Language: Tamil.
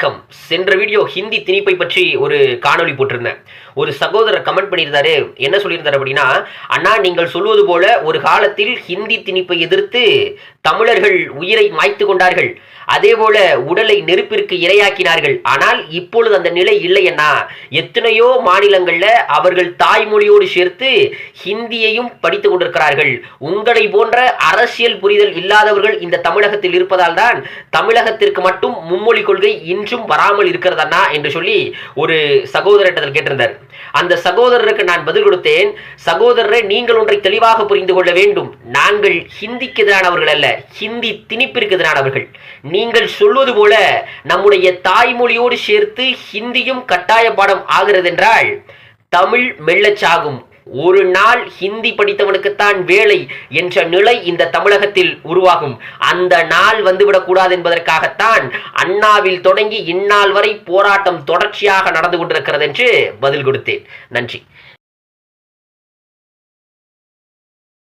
வணக்கம். சென்ற வீடியோ ஹிந்தி திணிப்பை பற்றி ஒரு காணொளி போட்டிருந்தேன். ஒரு சகோதரர் கமெண்ட் பண்ணியிருந்தாரு. என்ன சொல்லியிருந்தாரு அப்படின்னா, அண்ணா நீங்கள் சொல்வது போல ஒரு காலத்தில் ஹிந்தி திணிப்பை எதிர்த்து தமிழர்கள் உயிரை மாய்த்து கொண்டார்கள். அதே போல உடலை நெருப்பிற்கு இரையாக்கினார்கள். ஆனால் இப்பொழுது அந்த நிலை இல்லை அண்ணா. எத்தனையோ மாநிலங்கள்ல அவர்கள் தாய்மொழியோடு சேர்த்து ஹிந்தியையும் படித்துக் கொண்டிருக்கிறார்கள். உங்களை போன்ற அரசியல் புரிதல் இல்லாதவர்கள் இந்த தமிழகத்தில் இருப்பதால் தான் தமிழகத்திற்கு மட்டும் மும்மொழி கொள்கை இன்றும் வராமல் இருக்கிறதா என்று சொல்லி ஒரு சகோதரத்தில் கேட்டிருந்தார். அந்த சகோதரருக்கு நான் பதில் கொடுத்தேன். சகோதரரை நீங்கள் ஒன்றை தெளிவாக புரிந்து கொள்ள வேண்டும். நாங்கள் ஹிந்திக்கு எதிரானவர்கள் அல்ல, ஹிந்தி திணிப்பிற்கு எதிரானவர்கள். நீங்கள் சொல்வது போல நம்முடைய தாய்மொழியோடு சேர்த்து ஹிந்தியும் கட்டாய பாடம் ஆகிறது என்றால் தமிழ் மெல்லச்சாகும். ஒரு நாள் ஹிந்தி படித்தவனுக்குத்தான் வேலை என்ற நிலை இந்த தமிழகத்தில் உருவாகும். அந்த நாள் வந்துவிடக் கூடாது என்பதற்காகத்தான் அண்ணாவில் தொடங்கி இந்நாள் வரை போராட்டம் தொடர்ச்சியாக நடந்து கொண்டிருக்கிறது என்று பதில் கொடுத்தேன். நன்றி.